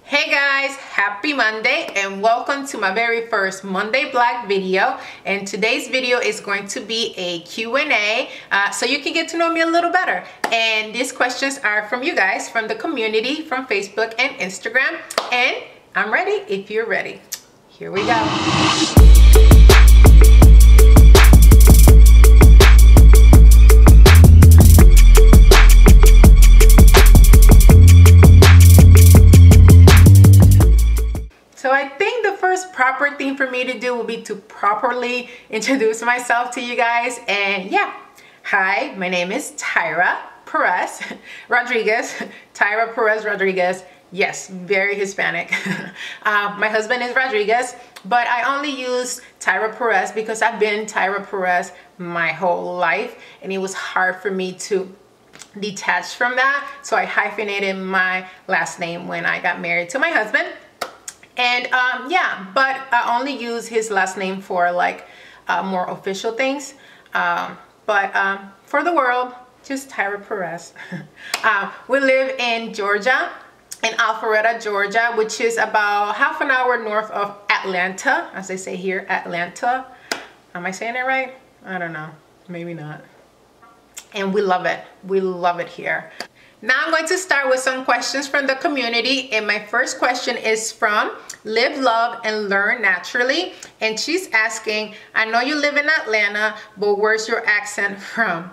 Hey guys, happy Monday and welcome to my very first Monday Black video. And today's video is going to be a Q&A so you can get to know me a little better. And these questions are from you guys, from the community, from Facebook and Instagram. And I'm ready if you're ready. Here we go. So I think the first proper thing for me to do will be to properly introduce myself to you guys. And yeah, hi, my name is Tyra Perez Rodriguez. Tyra Perez Rodriguez. Yes, very Hispanic. My husband is Rodriguez, but I only use Tyra Perez because I've been Tyra Perez my whole life, and it was hard for me to detach from that. So I hyphenated my last name when I got married to my husband. And yeah, but I only use his last name for like more official things. But for the world, just Tyra Perez. We live in Georgia, in Alpharetta, Georgia, which is about half an hour north of Atlanta, as they say here, Atlanta. Am I saying it right? I don't know, maybe not. And we love it. We love it here. Now I'm going to start with some questions from the community, and my first question is from Live, Love, and Learn Naturally, and she's asking, I know you live in Atlanta, but where's your accent from?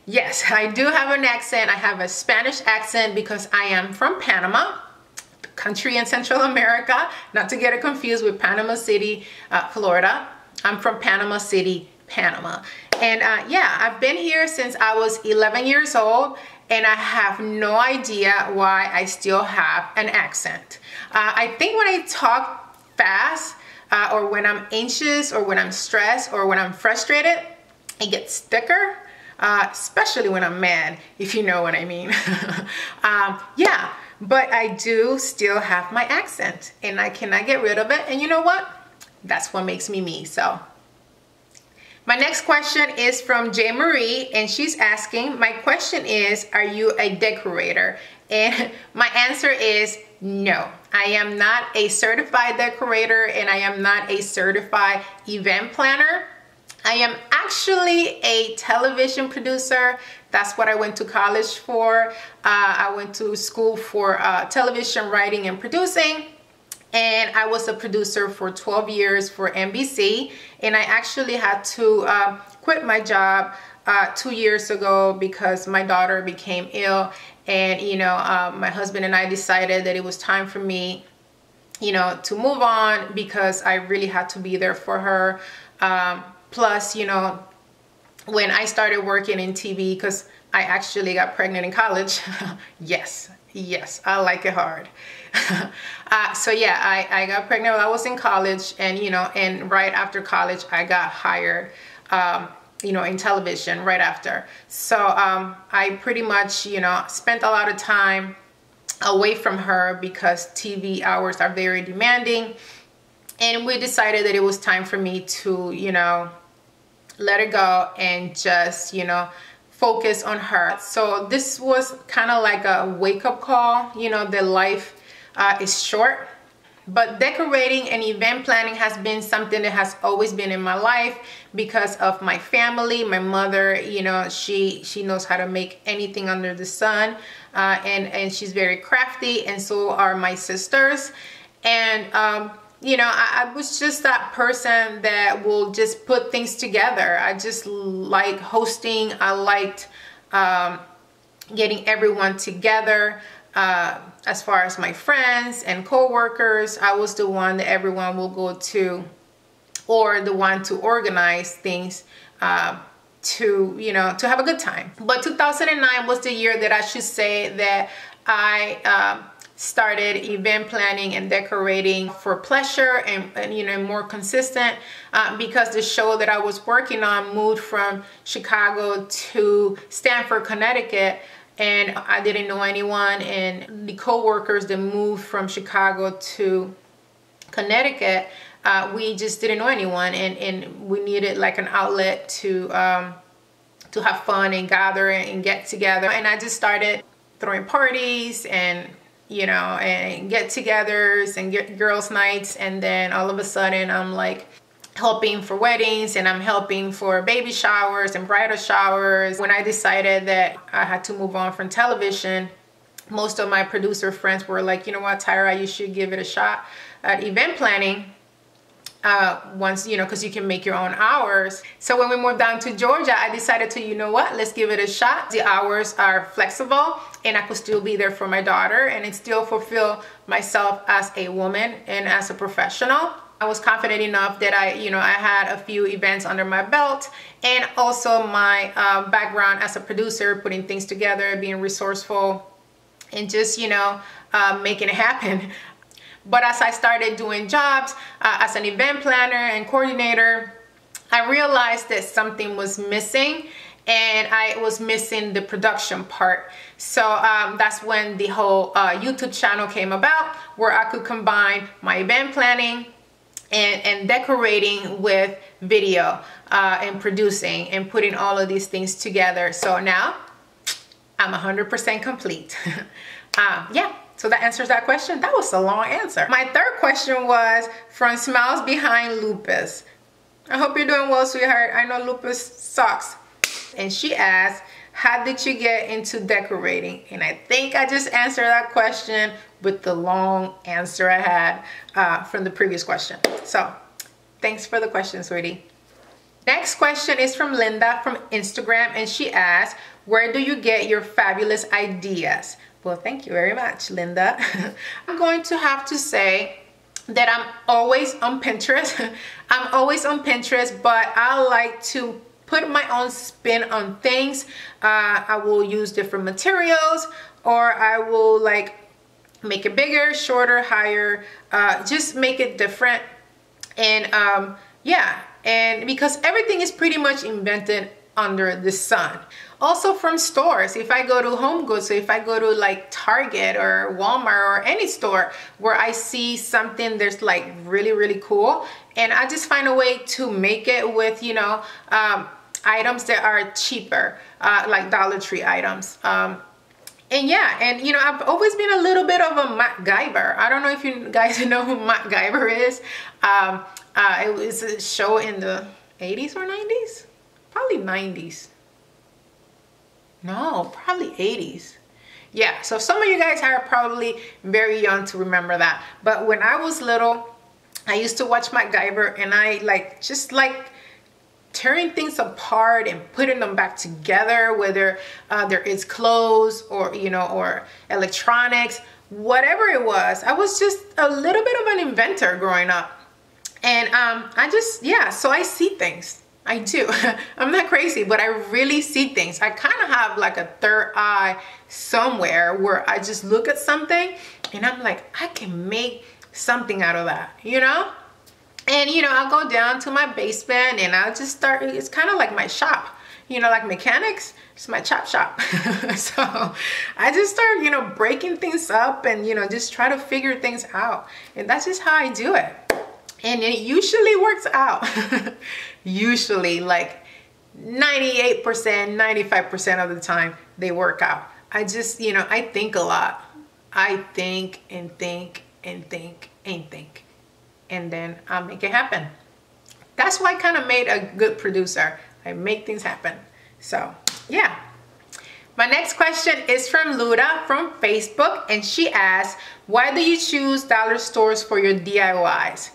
Yes, I do have an accent. I have a Spanish accent because I am from Panama, the country in Central America, not to get it confused with Panama City, Florida. I'm from Panama City, Panama. And yeah, I've been here since I was 11 years old. And I have no idea why I still have an accent. I think when I talk fast, or when I'm anxious, or when I'm stressed, or when I'm frustrated, it gets thicker, especially when I'm mad, if you know what I mean. Yeah, but I do still have my accent, and I cannot get rid of it. And you know what? That's what makes me me, so. My next question is from J. Marie, and she's asking, my question is, are you a decorator? And my answer is no. I am not a certified decorator, and I am not a certified event planner. I am actually a television producer. That's what I went to college for. I went to school for television writing and producing. And I was a producer for 12 years for NBC, and I actually had to quit my job 2 years ago because my daughter became ill, and you know, my husband and I decided that it was time for me, you know, to move on because I really had to be there for her. Plus, you know, when I started working in TV, because I actually got pregnant in college. Yes, I like it hard. So yeah, I got pregnant while I was in college, and you know, and right after college I got hired, you know, in television right after. So I pretty much, you know, spent a lot of time away from her because TV hours are very demanding, and we decided that it was time for me to, you know, let it go and just, you know, focus on her. So this was kind of like a wake-up call, you know, that life is short. But decorating and event planning has been something that has always been in my life because of my family. My mother, you know, she knows how to make anything under the sun, and she's very crafty, and so are my sisters. And you know, I was just that person that will just put things together. I just like hosting. I liked getting everyone together. As far as my friends and co-workers, I was the one that everyone will go to, or the one to organize things to, you know, to have a good time. But 2009 was the year that I should say that I started event planning and decorating for pleasure and you know, more consistent, because the show that I was working on moved from Chicago to Stamford, Connecticut, and I didn't know anyone, and the co-workers that moved from Chicago to Connecticut, we just didn't know anyone, and we needed like an outlet to have fun and gather and get together. And I just started throwing parties and you know, and get-togethers and get girls' nights, and then all of a sudden I'm like helping for weddings, and I'm helping for baby showers and bridal showers. When I decided that I had to move on from television, most of my producer friends were like, you know what, Tyra, you should give it a shot at event planning. Once, you know, because you can make your own hours. So when we moved down to Georgia, I decided to, you know what, let's give it a shot. The hours are flexible and I could still be there for my daughter and it still fulfill myself as a woman and as a professional. I was confident enough that I had a few events under my belt, and also my background as a producer, putting things together, being resourceful, and just, you know, making it happen. But as I started doing jobs as an event planner and coordinator, I realized that something was missing, and I was missing the production part. So that's when the whole YouTube channel came about, where I could combine my event planning and decorating with video and producing and putting all of these things together. So now I'm 100% complete. Yeah. So that answers that question. That was a long answer. My third question was from Smiles Behind Lupus. I hope you're doing well, sweetheart. I know Lupus sucks. And she asked, how did you get into decorating? And I think I just answered that question with the long answer I had from the previous question. So thanks for the question, sweetie. Next question is from Linda from Instagram, and she asked, where do you get your fabulous ideas? Well, thank you very much, Linda. I'm going to have to say that I'm always on Pinterest. I'm always on Pinterest, but I like to put my own spin on things. I will use different materials, or I will like make it bigger, shorter, higher, just make it different. And yeah, and because everything is pretty much invented under the sun. Also from stores, if I go to Home Goods, so if I go to like Target or Walmart or any store where I see something that's like really, really cool, and I just find a way to make it with, you know, items that are cheaper, like Dollar Tree items. And yeah, and you know, I've always been a little bit of a MacGyver. I don't know if you guys know who MacGyver is. It was a show in the 80s or 90s? Probably 90s. No, probably 80s. Yeah, so some of you guys are probably very young to remember that. But when I was little, I used to watch MacGyver, and I just like tearing things apart and putting them back together, whether there is clothes or, you know, or electronics, whatever it was. I was just a little bit of an inventor growing up. And yeah, so I see things. I do. I'm not crazy, but I really see things. I kind of have like a third eye somewhere where I just look at something and I'm like, I can make something out of that, you know? And, you know, I'll go down to my basement and I'll just start, it's kind of like my shop, you know, like mechanics, it's my chop shop. So I just start, you know, breaking things up and, you know, just try to figure things out. And that's just how I do it. And it usually works out. Usually like 98%, 95% of the time they work out. I just, you know, I think a lot. I think and think and think and think. And then I'll make it happen. That's why I kind of made a good producer. I make things happen. So yeah. My next question is from Luda from Facebook, and she asks, why do you choose dollar stores for your DIYs?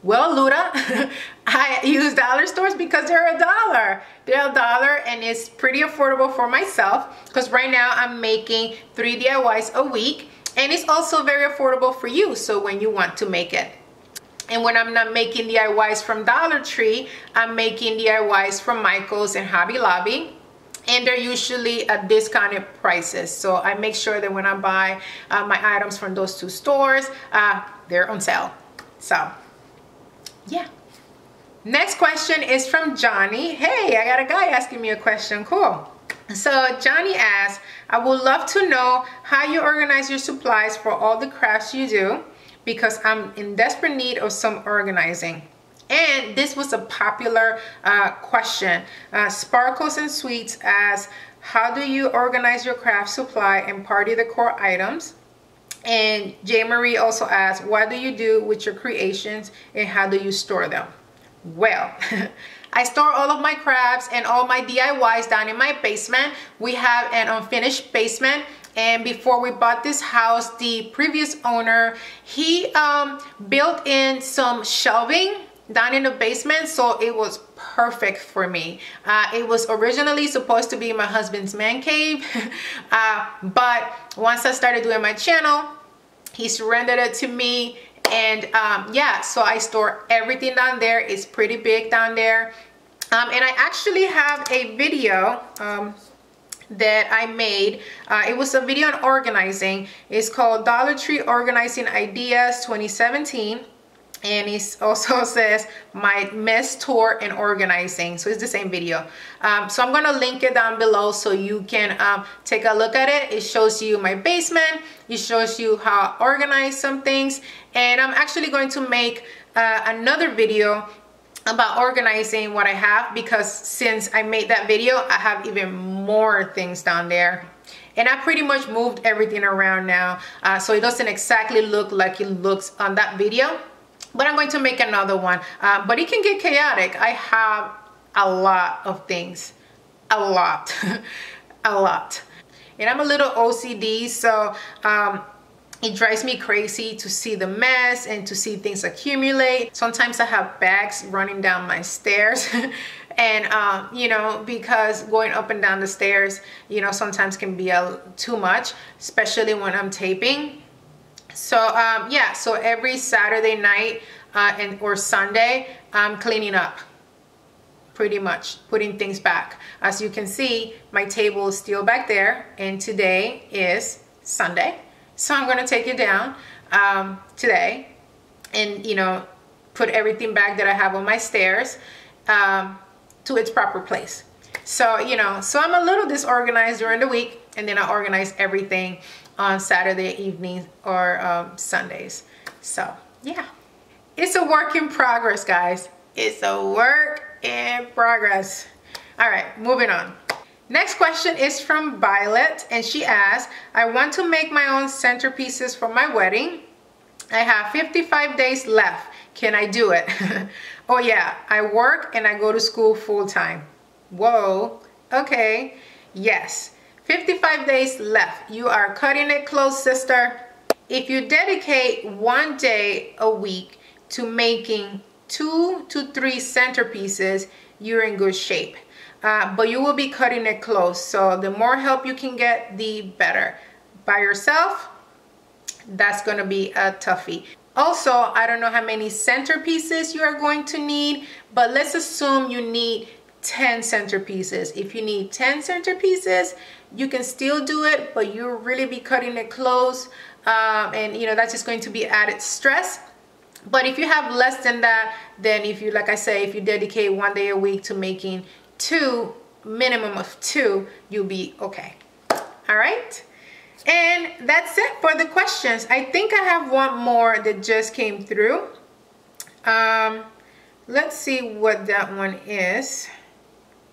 Well, Luda, I use dollar stores because they're $1. They're $1 and it's pretty affordable for myself, because right now I'm making 3 DIYs a week, and it's also very affordable for you, so when you want to make it. And when I'm not making DIYs from Dollar Tree, I'm making DIYs from Michael's and Hobby Lobby, and they're usually at discounted prices. So I make sure that when I buy my items from those 2 stores, they're on sale. So yeah. Next question is from Johnny. Hey, I got a guy asking me a question. Cool. So Johnny asks, I would love to know how you organize your supplies for all the crafts you do, because I'm in desperate need of some organizing. And this was a popular question. Sparkles and Sweets asks, how do you organize your craft supply and party decor items? And J. Marie also asked, what do you do with your creations and how do you store them? Well, I store all of my crafts and all my DIYs down in my basement. We have an unfinished basement, and before we bought this house, the previous owner, he built in some shelving down in the basement, so it was perfect for me. It was originally supposed to be my husband's man cave, but once I started doing my channel, he surrendered it to me, and yeah, so I store everything down there. It's pretty big down there, and I actually have a video that I made. It was a video on organizing. It's called Dollar Tree Organizing Ideas 2017. And it also says my mess tour and organizing, so it's the same video. So I'm gonna link it down below so you can take a look at it. It shows you my basement, it shows you how I organize some things, and I'm actually going to make another video about organizing what I have, because since I made that video I have even more things down there. And I pretty much moved everything around now, so it doesn't exactly look like it looks on that video. But I'm going to make another one, but it can get chaotic. I have a lot of things, a lot, a lot. And I'm a little OCD, so it drives me crazy to see the mess and to see things accumulate. Sometimes I have bags running down my stairs and you know, because going up and down the stairs, you know, sometimes can be too much, especially when I'm taping. So yeah, so every Saturday night or Sunday, I'm cleaning up, pretty much putting things back. As you can see, my table is still back there, and today is Sunday, so I'm gonna take it down today and, you know, put everything back that I have on my stairs to its proper place. So, you know, so I'm a little disorganized during the week, and then I organize everything on Saturday evenings or Sundays. So yeah, it's a work in progress, guys. It's a work in progress. All right, moving on. Next question is from Violet, and she asks, I want to make my own centerpieces for my wedding. I have 55 days left. Can I do it? Oh yeah, I work and I go to school full-time. Whoa, okay, yes. 55 days left. You are cutting it close, sister. If you dedicate 1 day a week to making 2 to 3 centerpieces, you're in good shape. But you will be cutting it close. So the more help you can get, the better. By yourself, that's gonna be a toughie. Also, I don't know how many centerpieces you are going to need, but let's assume you need 10 centerpieces. If you need 10 centerpieces, you can still do it, but you'll really be cutting it close, and you know, that's just going to be added stress. But if you have less than that, then if you, like I say, if you dedicate 1 day a week to making 2, minimum of 2, you'll be okay. All right, and that's it for the questions. I think I have one more that just came through. Let's see what that one is.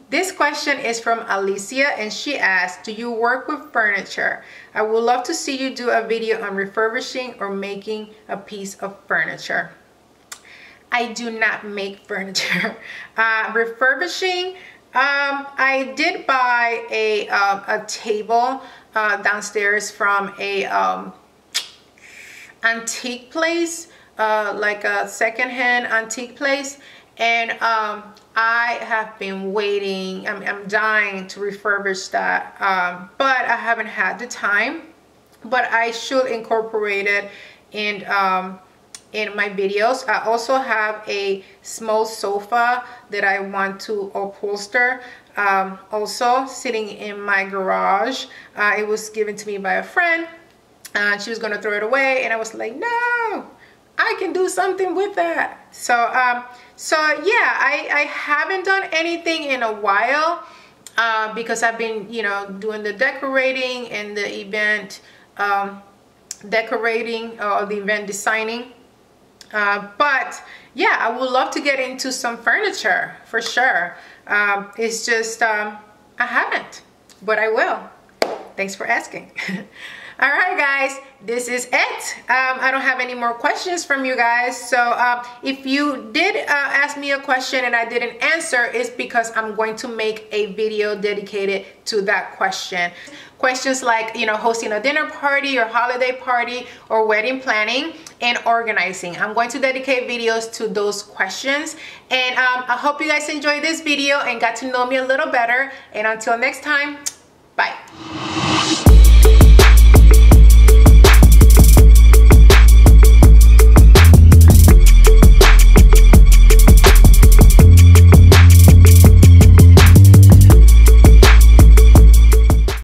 This question is from Alicia, and she asked, do you work with furniture? I would love to see you do a video on refurbishing or making a piece of furniture. I do not make furniture. Refurbishing, I did buy a table downstairs from a antique place, like a secondhand antique place, and I have been waiting. I'm dying to refurbish that, but I haven't had the time. But I should incorporate it in my videos. I also have a small sofa that I want to upholster, also sitting in my garage. It was given to me by a friend. She was gonna throw it away, and I was like, no, I can do something with that. So yeah, I haven't done anything in a while, because I've been, you know, doing the decorating and the event decorating, or the event designing. But yeah, I would love to get into some furniture for sure. It's just I haven't, but I will. Thanks for asking. All right, guys, this is it. I don't have any more questions from you guys. So if you did ask me a question and I didn't answer, it's because I'm going to make a video dedicated to that question. Questions like, you know, hosting a dinner party or holiday party or wedding planning and organizing. I'm going to dedicate videos to those questions. And I hope you guys enjoyed this video and got to know me a little better. And until next time, bye.